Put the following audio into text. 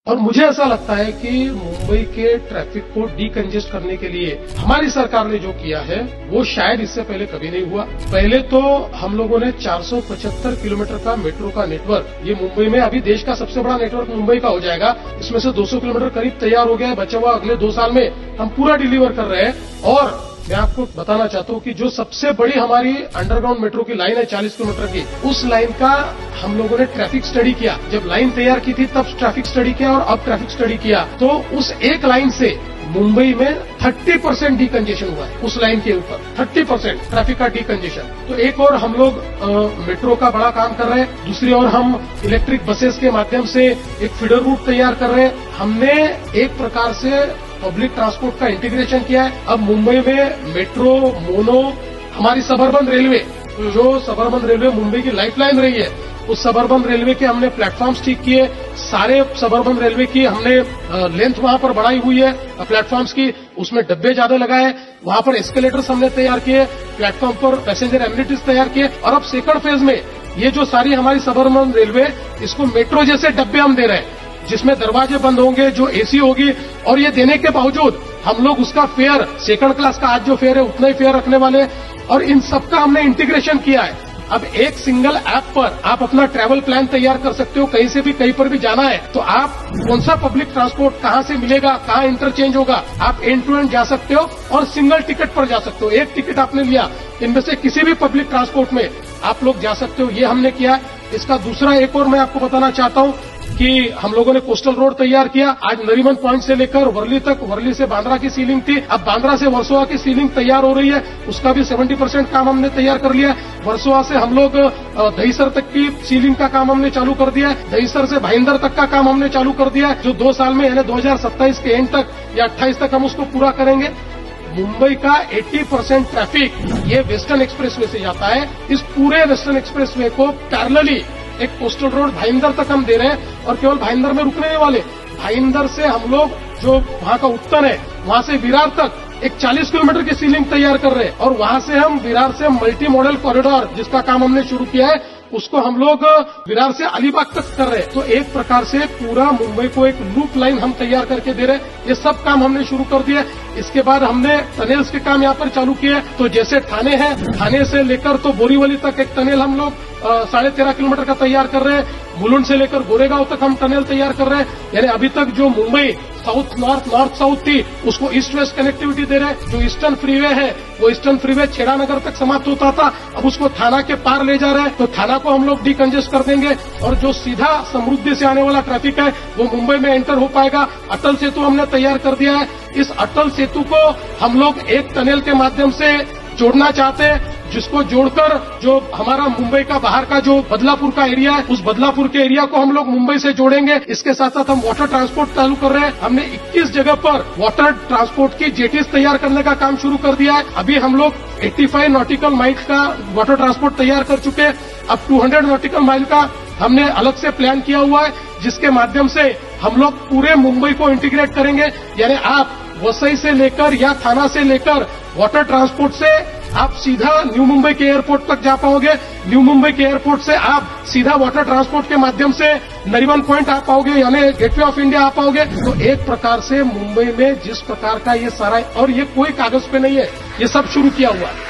और मुझे ऐसा लगता है कि मुंबई के ट्रैफिक को डीकंजेस्ट करने के लिए हमारी सरकार ने जो किया है वो शायद इससे पहले कभी नहीं हुआ। पहले तो हम लोगों ने 475 किलोमीटर का मेट्रो का नेटवर्क, ये मुंबई में अभी देश का सबसे बड़ा नेटवर्क मुंबई का हो जाएगा। इसमें से 200 किलोमीटर करीब तैयार हो गया है, बचा हुआ अगले 2 साल में हम पूरा डिलीवर कर रहे हैं। और मैं आपको बताना चाहता हूँ कि जो सबसे बड़ी हमारी अंडरग्राउंड मेट्रो की लाइन है 40 किलोमीटर की, उस लाइन का हम लोगों ने ट्रैफिक स्टडी किया। जब लाइन तैयार की थी तब ट्रैफिक स्टडी किया और अब ट्रैफिक स्टडी किया, तो उस एक लाइन से मुंबई में 30% डीकंजेशन हुआ है। उस लाइन के ऊपर 30% ट्रैफिक का डीकंजेशन। तो एक और हम लोग मेट्रो का बड़ा काम कर रहे हैं, दूसरी ओर हम इलेक्ट्रिक बसेस के माध्यम से एक फीडर रूट तैयार कर रहे हैं। हमने एक प्रकार से पब्लिक ट्रांसपोर्ट का इंटीग्रेशन किया है। अब मुंबई में मेट्रो, मोनो, हमारी सबअर्बन रेलवे, जो सबअर्बन रेलवे मुंबई की लाइफलाइन रही है, उस सबअर्बन रेलवे के हमने प्लेटफॉर्म्स ठीक किए। सारे सबअर्बन रेलवे की हमने लेंथ वहां पर बढ़ाई हुई है प्लेटफॉर्म्स की, उसमें डब्बे ज्यादा लगाए, वहां पर एस्केलेटर्स हमने तैयार किए, प्लेटफॉर्म पर पैसेंजर एमिनिटीज तैयार किए। और अब सेकंड फेज में ये जो सारी हमारी सबअर्बन रेलवे, इसको मेट्रो जैसे डब्बे हम दे रहे हैं, जिसमें दरवाजे बंद होंगे, जो एसी होगी। और ये देने के बावजूद हम लोग उसका फेयर, सेकंड क्लास का आज जो फेयर है उतना ही फेयर रखने वाले। और इन सबका हमने इंटीग्रेशन किया है। अब एक सिंगल ऐप पर आप अपना ट्रैवल प्लान तैयार कर सकते हो। कहीं से भी कहीं पर भी जाना है तो आप कौन सा पब्लिक ट्रांसपोर्ट कहां से मिलेगा, कहां इंटरचेंज होगा, आप एंड टू एंड जा सकते हो और सिंगल टिकट पर जा सकते हो। एक टिकट आपने लिया, इनमें से किसी भी पब्लिक ट्रांसपोर्ट में आप लोग जा सकते हो। ये हमने किया है। इसका दूसरा एक और मैं आपको बताना चाहता हूं कि हम लोगों ने कोस्टल रोड तैयार किया। आज नरीमन पॉइंट से लेकर वर्ली तक, वर्ली से बांद्रा की सीलिंग थी, अब बांद्रा से वर्सोवा की सीलिंग तैयार हो रही है। उसका भी 70% काम हमने तैयार कर लिया। वर्सोवा से हम लोग दहीसर तक की सीलिंग का काम हमने चालू कर दिया है। दहीसर से भाईंदर तक का काम हमने चालू कर दिया है, जो 2 साल में यानी 2027 के एंड तक या 28 तक हम उसको पूरा करेंगे। मुंबई का 80% ट्रैफिक ये वेस्टर्न एक्सप्रेसवे से जाता है। इस पूरे वेस्टर्न एक्सप्रेसवे को पैरेलली एक कोस्टल रोड भाईंदर तक हम दे रहे हैं और केवल भाईंदर में रुकने वाले। भाईंदर से हम लोग जो वहां का उत्तर है, वहां से विरार तक एक 40 किलोमीटर की सीलिंग तैयार कर रहे हैं। और वहां से हम विरार से मल्टी मॉडल कॉरिडोर, जिसका काम हमने शुरू किया है, उसको हम लोग विरार से अलीबाग तक कर रहे हैं। तो एक प्रकार से पूरा मुंबई को एक लूप लाइन हम तैयार करके दे रहे हैं। ये सब काम हमने शुरू कर दिया। इसके बाद हमने टनेल्स के काम यहाँ पर चालू किए। तो जैसे थाने है, थाने से लेकर तो बोरीवली तक एक टनेल हम लोग 13.5 किलोमीटर का तैयार कर रहे हैं। मुलुंड से लेकर गोरेगांव तक हम टनल तैयार कर रहे हैं। यानी अभी तक जो Mumbai south north, north south थी, उसको ईस्ट वेस्ट कनेक्टिविटी दे रहे हैं। जो ईस्टर्न फ्रीवे है, वो ईस्टर्न फ्रीवे छेड़ानगर तक समाप्त होता था, अब उसको थाना के पार ले जा रहे हैं। तो थाना को हम लोग डीकंजेस्ट कर देंगे और जो सीधा समृद्धि से आने वाला ट्रैफिक है वो मुंबई में एंटर हो पाएगा। अटल सेतु हमने तैयार कर दिया है। इस अटल सेतु को हम लोग एक टनल के माध्यम से जोड़ना चाहते हैं, जिसको जोड़कर जो हमारा मुंबई का बाहर का जो बदलापुर का एरिया है, उस बदलापुर के एरिया को हम लोग मुंबई से जोड़ेंगे। इसके साथ साथ हम वाटर ट्रांसपोर्ट चालू कर रहे हैं। हमने 21 जगह पर वाटर ट्रांसपोर्ट की जेटीज तैयार करने का काम शुरू कर दिया है। अभी हम लोग 85 नॉटिकल माइल का वाटर ट्रांसपोर्ट तैयार कर चुके हैं। अब 200 नॉटिकल माइल का हमने अलग से प्लान किया हुआ है, जिसके माध्यम से हम लोग पूरे मुंबई को इंटीग्रेट करेंगे। यानी आप वसई से लेकर या थाना से लेकर वाटर ट्रांसपोर्ट से आप सीधा न्यू मुंबई के एयरपोर्ट तक जा पाओगे। न्यू मुंबई के एयरपोर्ट से आप सीधा वाटर ट्रांसपोर्ट के माध्यम से नरीमन पॉइंट आ पाओगे, यानी गेटवे ऑफ इंडिया आ पाओगे। तो एक प्रकार से मुंबई में जिस प्रकार का ये सारा, और ये कोई कागज पे नहीं है, ये सब शुरू किया हुआ है।